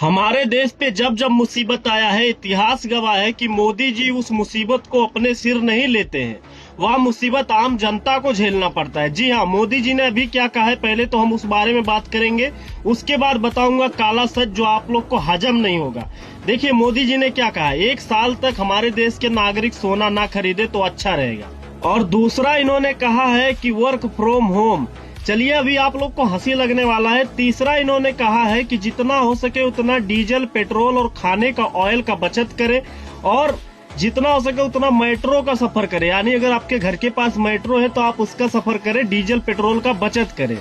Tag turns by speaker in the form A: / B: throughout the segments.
A: हमारे देश पे जब जब मुसीबत आया है, इतिहास गवाह है कि मोदी जी उस मुसीबत को अपने सिर नहीं लेते हैं। वह मुसीबत आम जनता को झेलना पड़ता है। जी हाँ, मोदी जी ने अभी क्या कहा है, पहले तो हम उस बारे में बात करेंगे, उसके बाद बताऊंगा काला सच जो आप लोग को हजम नहीं होगा। देखिए मोदी जी ने क्या कहा है, 1 साल तक हमारे देश के नागरिक सोना ना खरीदे तो अच्छा रहेगा। और दूसरा इन्होंने कहा है कि वर्क फ्रॉम होम। चलिए अभी आप लोग को हंसी लगने वाला है। तीसरा इन्होंने कहा है कि जितना हो सके उतना डीजल, पेट्रोल और खाने का ऑयल का बचत करें और जितना हो सके उतना मेट्रो का सफर करें। यानी अगर आपके घर के पास मेट्रो है तो आप उसका सफर करें, डीजल पेट्रोल का बचत करें।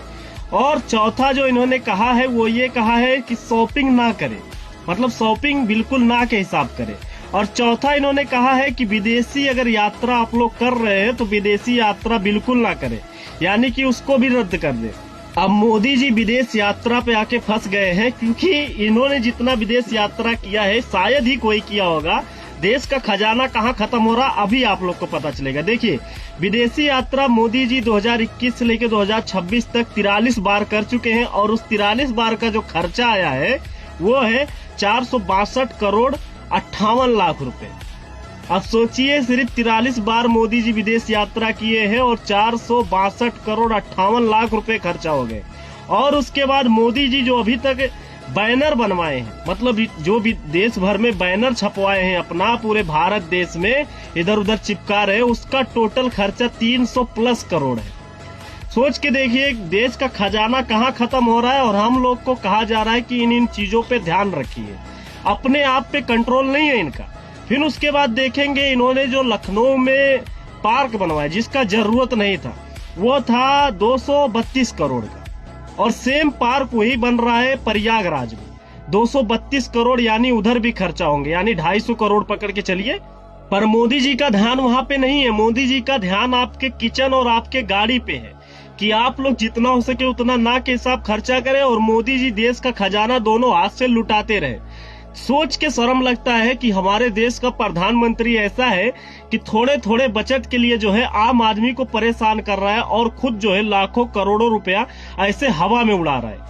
A: और चौथा जो इन्होंने कहा है वो ये कहा है कि शॉपिंग ना करें, मतलब शॉपिंग बिल्कुल ना के हिसाब करें। और चौथा इन्होंने कहा है कि विदेशी अगर यात्रा आप लोग कर रहे हैं तो विदेशी यात्रा बिल्कुल ना करें, यानी कि उसको भी रद्द कर दे। अब मोदी जी विदेश यात्रा पे आके फंस गए हैं, क्योंकि इन्होंने जितना विदेश यात्रा किया है शायद ही कोई किया होगा। देश का खजाना कहाँ खत्म हो रहा अभी आप लोग को पता चलेगा। देखिए विदेशी यात्रा मोदी जी 2021 से लेकर 2026 तक 43 बार कर चुके हैं और उस 43 बार का जो खर्चा आया है वो है 462 करोड़ 58 लाख रुपए। अब सोचिए सिर्फ 43 बार मोदी जी विदेश यात्रा किए हैं और 462 करोड़ 58 लाख रुपए खर्चा हो गए। और उसके बाद मोदी जी जो अभी तक बैनर बनवाए हैं, मतलब जो भी देश भर में बैनर छपवाए हैं अपना पूरे भारत देश में इधर उधर चिपका रहे, उसका टोटल खर्चा 300 प्लस करोड़ है। सोच के देखिए देश का खजाना कहाँ खत्म हो रहा है और हम लोग को कहा जा रहा है कि इन चीजों पे ध्यान रखिए। अपने आप पे कंट्रोल नहीं है इनका। फिर उसके बाद देखेंगे इन्होंने जो लखनऊ में पार्क बनवाया जिसका जरूरत नहीं था, वो था 232 करोड़ का, और सेम पार्क वही बन रहा है प्रयागराज में 232 करोड़, यानी उधर भी खर्चा होंगे, यानी 250 करोड़ पकड़ के चलिए। पर मोदी जी का ध्यान वहां पे नहीं है। मोदी जी का ध्यान आपके किचन और आपके गाड़ी पे है कि आप लोग जितना हो सके उतना ना के हिसाब खर्चा करें और मोदी जी देश का खजाना दोनों हाथ से लुटाते रहे। सोच के शर्म लगता है कि हमारे देश का प्रधानमंत्री ऐसा है कि थोड़े थोड़े बचत के लिए जो है आम आदमी को परेशान कर रहा है और खुद जो है लाखों करोड़ों रुपया ऐसे हवा में उड़ा रहा है।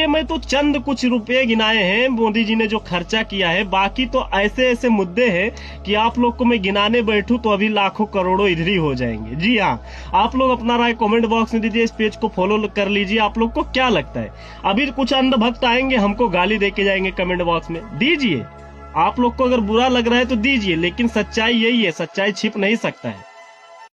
A: मैं तो चंद कुछ रुपए गिनाए हैं मोदी जी ने जो खर्चा किया है, बाकी तो ऐसे ऐसे मुद्दे हैं कि आप लोग को मैं गिनाने बैठूं तो अभी लाखों करोड़ों इधर ही हो जाएंगे। जी हाँ, आप लोग अपना राय कमेंट बॉक्स में दीजिए, इस पेज को फॉलो कर लीजिए। आप लोग को क्या लगता है? अभी कुछ अंधभक्त आएंगे हमको गाली दे के जाएंगे कमेंट बॉक्स में, दीजिए। आप लोग को अगर बुरा लग रहा है तो दीजिए, लेकिन सच्चाई यही है, सच्चाई छिप नहीं सकता है।